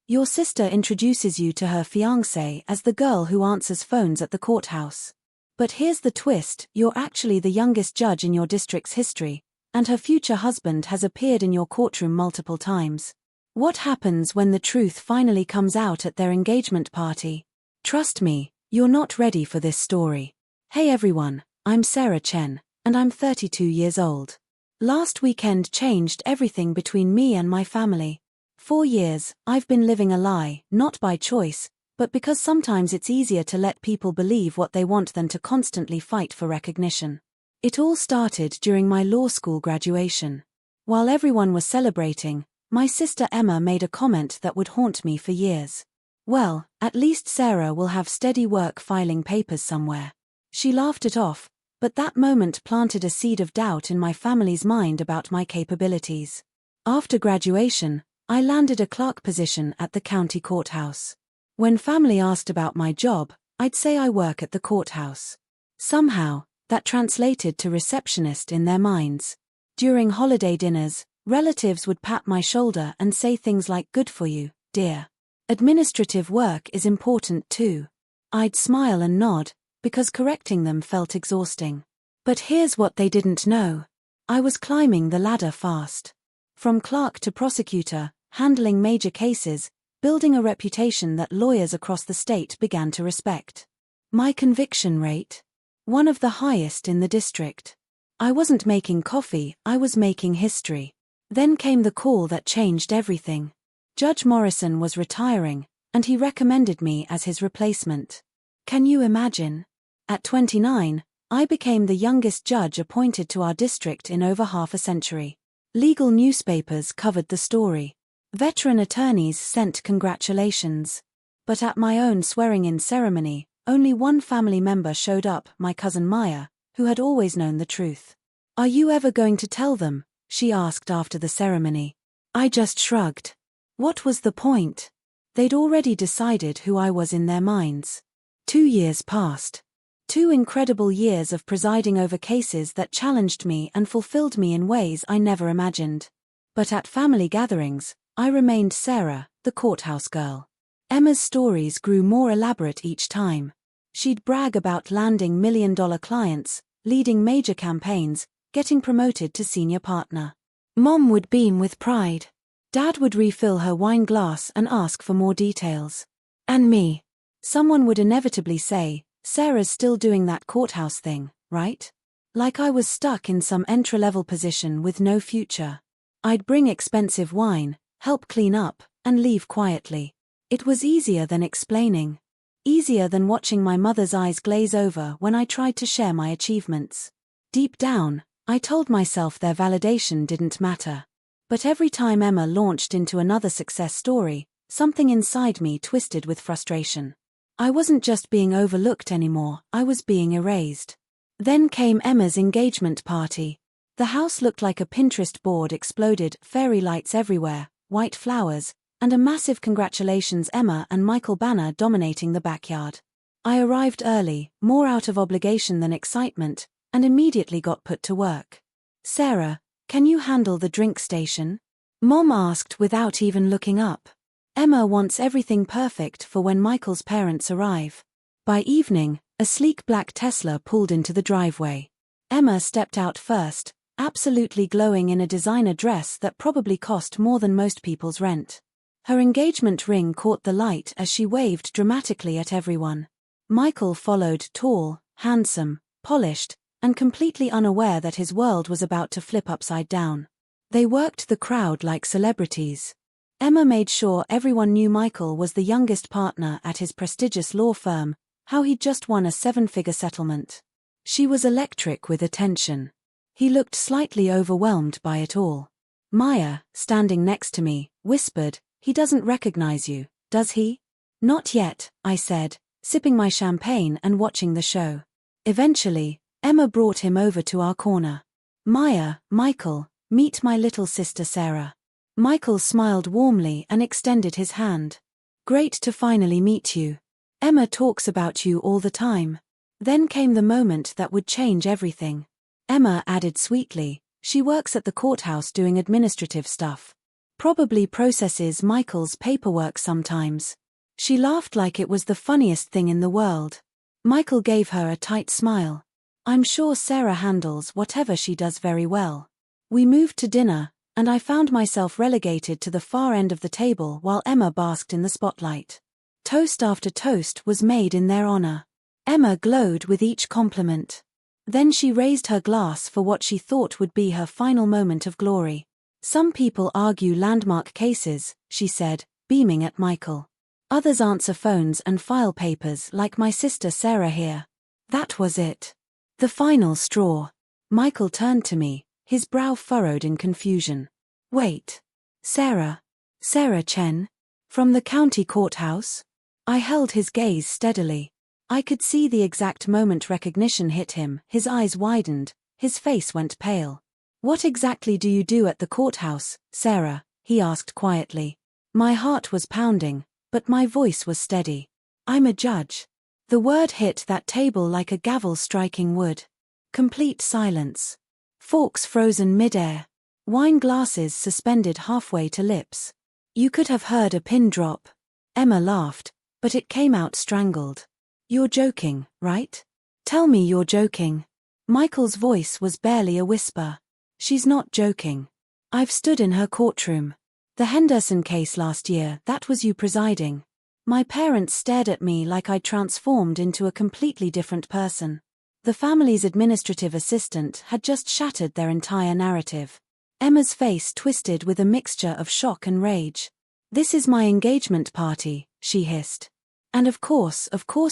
Your sister introduces you to her fiancé as the girl who answers phones at the courthouse. But here's the twist, you're actually the youngest judge in your district's history, and her future husband has appeared in your courtroom multiple times. What happens when the truth finally comes out at their engagement party? Trust me, you're not ready for this story. Hey everyone, I'm Sarah Chen, and I'm 32 years old. Last weekend changed everything between me and my family. 4 years, I've been living a lie, not by choice, but because sometimes it's easier to let people believe what they want than to constantly fight for recognition. It all started during my law school graduation. While everyone was celebrating, my sister Emma made a comment that would haunt me for years. Well, at least Sarah will have steady work filing papers somewhere. She laughed it off, but that moment planted a seed of doubt in my family's mind about my capabilities. After graduation, I landed a clerk position at the county courthouse. When family asked about my job, I'd say I work at the courthouse. Somehow, that translated to receptionist in their minds. During holiday dinners, relatives would pat my shoulder and say things like "good for you, dear. Administrative work is important too." I'd smile and nod, because correcting them felt exhausting. But here's what they didn't know. I was climbing the ladder fast. From clerk to prosecutor, handling major cases, building a reputation that lawyers across the state began to respect. My conviction rate? One of the highest in the district. I wasn't making coffee, I was making history. Then came the call that changed everything. Judge Morrison was retiring, and he recommended me as his replacement. Can you imagine? At 29, I became the youngest judge appointed to our district in over half a century. Legal newspapers covered the story. Veteran attorneys sent congratulations. But at my own swearing-in ceremony, only one family member showed up, my cousin Maya, who had always known the truth. "Are you ever going to tell them?" she asked after the ceremony. I just shrugged. What was the point? They'd already decided who I was in their minds. 2 years passed. 2 incredible years of presiding over cases that challenged me and fulfilled me in ways I never imagined. But at family gatherings, I remained Sarah, the courthouse girl. Emma's stories grew more elaborate each time. She'd brag about landing million-dollar clients, leading major campaigns, getting promoted to senior partner. Mom would beam with pride. Dad would refill her wine glass and ask for more details. And me. Someone would inevitably say, "Sarah's still doing that courthouse thing, right?" Like I was stuck in some entry-level position with no future. I'd bring expensive wine, help clean up, and leave quietly. It was easier than explaining. Easier than watching my mother's eyes glaze over when I tried to share my achievements. Deep down, I told myself their validation didn't matter. But every time Emma launched into another success story, something inside me twisted with frustration. I wasn't just being overlooked anymore, I was being erased. Then came Emma's engagement party. The house looked like a Pinterest board exploded, fairy lights everywhere, white flowers, and a massive "Congratulations Emma and Michael" banner dominating the backyard. I arrived early, more out of obligation than excitement, and immediately got put to work. "Sarah, can you handle the drink station?" Mom asked without even looking up. Emma wants everything perfect for when Michael's parents arrive. By evening, a sleek black Tesla pulled into the driveway. Emma stepped out first, absolutely glowing in a designer dress that probably cost more than most people's rent. Her engagement ring caught the light as she waved dramatically at everyone. Michael followed, tall, handsome, polished, and completely unaware that his world was about to flip upside down. They worked the crowd like celebrities. Emma made sure everyone knew Michael was the youngest partner at his prestigious law firm, how he'd just won a 7-figure settlement. She was electric with attention. He looked slightly overwhelmed by it all. Maya, standing next to me, whispered, "He doesn't recognize you, does he?" "Not yet," I said, sipping my champagne and watching the show. Eventually, Emma brought him over to our corner. "Maya, Michael, meet my little sister Sarah." Michael smiled warmly and extended his hand. "Great to finally meet you. Emma talks about you all the time." Then came the moment that would change everything. Emma added sweetly, "She works at the courthouse doing administrative stuff." Probably processes Michael's paperwork sometimes. She laughed like it was the funniest thing in the world. Michael gave her a tight smile. I'm sure Sarah handles whatever she does very well. We moved to dinner, and I found myself relegated to the far end of the table while Emma basked in the spotlight. Toast after toast was made in their honor. Emma glowed with each compliment. Then she raised her glass for what she thought would be her final moment of glory. Some people argue landmark cases, she said, beaming at Michael. Others answer phones and file papers like my sister Sarah here. That was it. The final straw. Michael turned to me, his brow furrowed in confusion. Wait. Sarah? Sarah Chen? From the county courthouse? I held his gaze steadily. I could see the exact moment recognition hit him. His eyes widened, his face went pale. What exactly do you do at the courthouse, Sarah? He asked quietly. My heart was pounding, but my voice was steady. I'm a judge. The word hit that table like a gavel striking wood. Complete silence. Forks frozen mid-air. Wine glasses suspended halfway to lips. You could have heard a pin drop. Emma laughed, but it came out strangled. You're joking, right? Tell me you're joking. Michael's voice was barely a whisper. She's not joking. I've stood in her courtroom. The Henderson case last year, that was you presiding. My parents stared at me like I'd transformed into a completely different person. The family's administrative assistant had just shattered their entire narrative. Emma's face twisted with a mixture of shock and rage. This is my engagement party, she hissed. And of course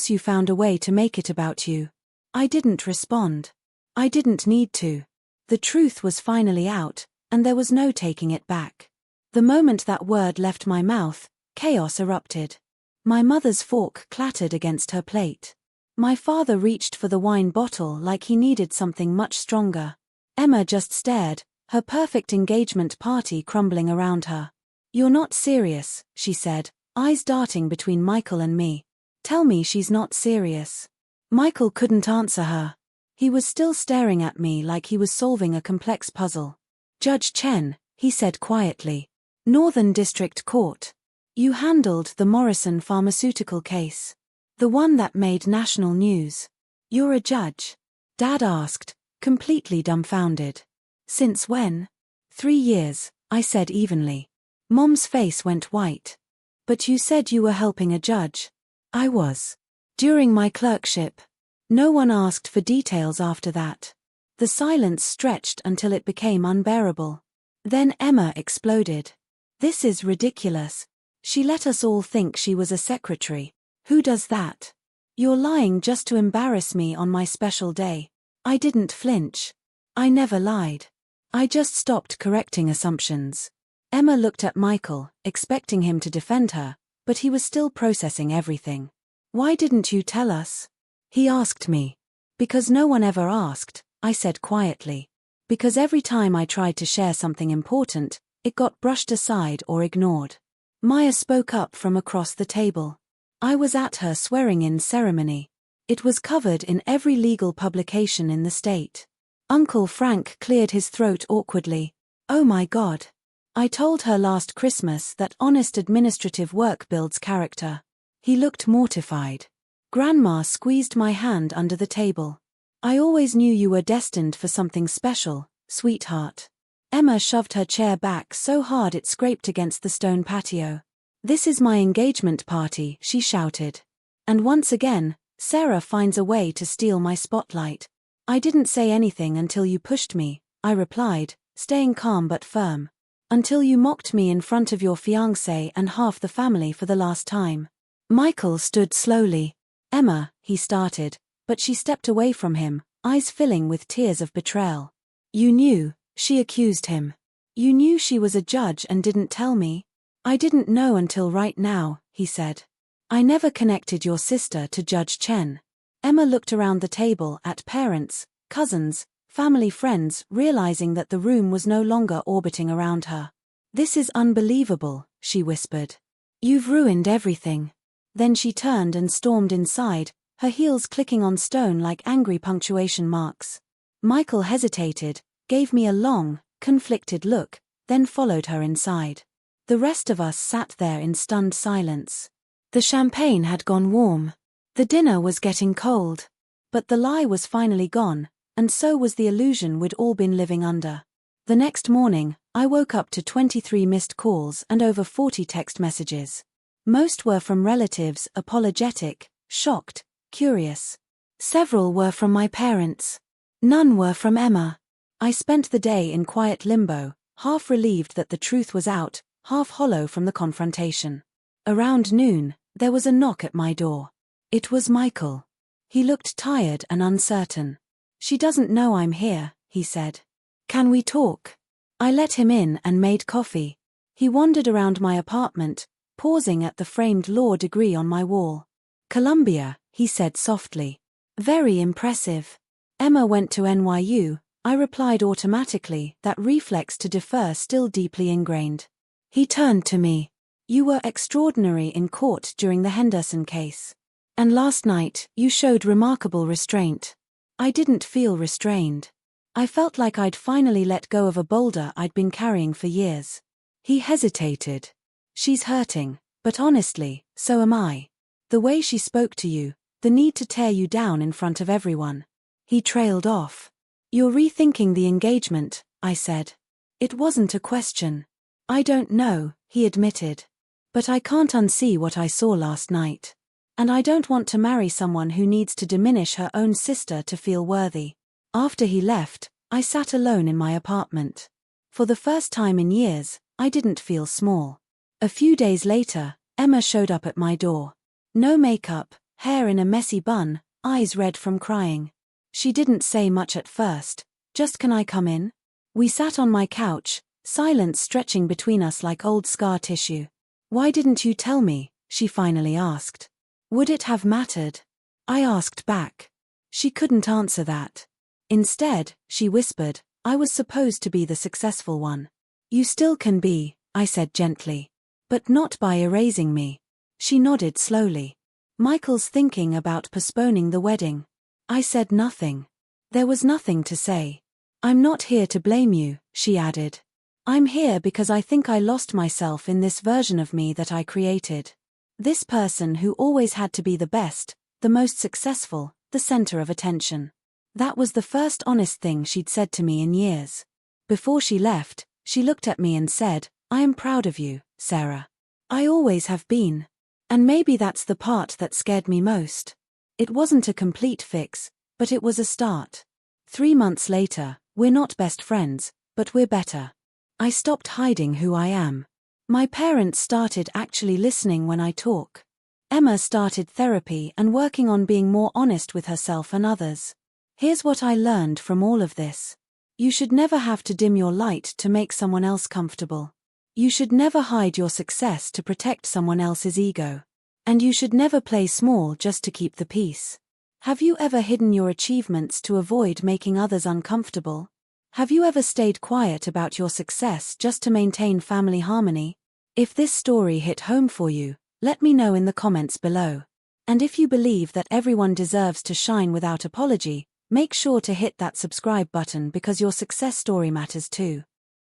you found a way to make it about you. I didn't respond. I didn't need to. The truth was finally out, and there was no taking it back. The moment that word left my mouth, chaos erupted. My mother's fork clattered against her plate. My father reached for the wine bottle like he needed something much stronger. Emma just stared, her perfect engagement party crumbling around her. You're not serious, she said, eyes darting between Michael and me. Tell me she's not serious. Michael couldn't answer her. He was still staring at me like he was solving a complex puzzle. Judge Chen, he said quietly. Northern District Court. You handled the Morrison pharmaceutical case. The one that made national news. You're a judge? Dad asked, completely dumbfounded. Since when? 3 years, I said evenly. Mom's face went white. But you said you were helping a judge. I was. During my clerkship. No one asked for details after that. The silence stretched until it became unbearable. Then Emma exploded. This is ridiculous. She let us all think she was a secretary. Who does that? You're lying just to embarrass me on my special day. I didn't flinch. I never lied. I just stopped correcting assumptions. Emma looked at Michael, expecting him to defend her, but he was still processing everything. Why didn't you tell us? He asked me. Because no one ever asked, I said quietly. Because every time I tried to share something important, it got brushed aside or ignored. Maya spoke up from across the table. I was at her swearing-in ceremony. It was covered in every legal publication in the state. Uncle Frank cleared his throat awkwardly. Oh my God. I told her last Christmas that honest administrative work builds character. He looked mortified. Grandma squeezed my hand under the table. I always knew you were destined for something special, sweetheart. Emma shoved her chair back so hard it scraped against the stone patio. This is my engagement party, she shouted. And once again, Sarah finds a way to steal my spotlight. I didn't say anything until you pushed me, I replied, staying calm but firm. Until you mocked me in front of your fiancé and half the family for the last time. Michael stood slowly. Emma, he started, but she stepped away from him, eyes filling with tears of betrayal. You knew, she accused him. You knew she was a judge and didn't tell me? I didn't know until right now, he said. I never connected your sister to Judge Chen. Emma looked around the table at parents, cousins, family friends, realizing that the room was no longer orbiting around her. This is unbelievable, she whispered. You've ruined everything. Then she turned and stormed inside, her heels clicking on stone like angry punctuation marks. Michael hesitated, gave me a long, conflicted look, then followed her inside. The rest of us sat there in stunned silence. The champagne had gone warm. The dinner was getting cold. But the lie was finally gone, and so was the illusion we'd all been living under. The next morning, I woke up to 23 missed calls and over 40 text messages. Most were from relatives, apologetic, shocked, curious. Several were from my parents. None were from Emma. I spent the day in quiet limbo, half relieved that the truth was out, half hollow from the confrontation. Around noon, there was a knock at my door. It was Michael. He looked tired and uncertain. "She doesn't know I'm here," he said. "Can we talk?" I let him in and made coffee. He wandered around my apartment, pausing at the framed law degree on my wall. "Columbia," he said softly. "Very impressive." "Emma went to NYU," I replied automatically, that reflex to defer still deeply ingrained. He turned to me. "You were extraordinary in court during the Henderson case. And last night, you showed remarkable restraint." I didn't feel restrained. I felt like I'd finally let go of a boulder I'd been carrying for years. He hesitated. "She's hurting, but honestly, so am I. The way she spoke to you, the need to tear you down in front of everyone." He trailed off. "You're rethinking the engagement," I said. "It wasn't a question." "I don't know," he admitted. "But I can't unsee what I saw last night. And I don't want to marry someone who needs to diminish her own sister to feel worthy." After he left, I sat alone in my apartment. For the first time in years, I didn't feel small. A few days later, Emma showed up at my door. No makeup, hair in a messy bun, eyes red from crying. She didn't say much at first, just "Can I come in?" We sat on my couch, silence stretching between us like old scar tissue. "Why didn't you tell me?" she finally asked. "Would it have mattered?" I asked back. She couldn't answer that. Instead, she whispered, "I was supposed to be the successful one." "You still can be," I said gently. "But not by erasing me." She nodded slowly. "Michael's thinking about postponing the wedding." I said nothing. There was nothing to say. "I'm not here to blame you," she added. "I'm here because I think I lost myself in this version of me that I created. This person who always had to be the best, the most successful, the center of attention." That was the first honest thing she'd said to me in years. Before she left, she looked at me and said, "I am proud of you, Sarah. I always have been." And maybe that's the part that scared me most. It wasn't a complete fix, but it was a start. 3 months later, we're not best friends, but we're better. I stopped hiding who I am. My parents started actually listening when I talk. Emma started therapy and working on being more honest with herself and others. Here's what I learned from all of this. You should never have to dim your light to make someone else comfortable. You should never hide your success to protect someone else's ego. And you should never play small just to keep the peace. Have you ever hidden your achievements to avoid making others uncomfortable? Have you ever stayed quiet about your success just to maintain family harmony? If this story hit home for you, let me know in the comments below. And if you believe that everyone deserves to shine without apology, make sure to hit that subscribe button because your success story matters too.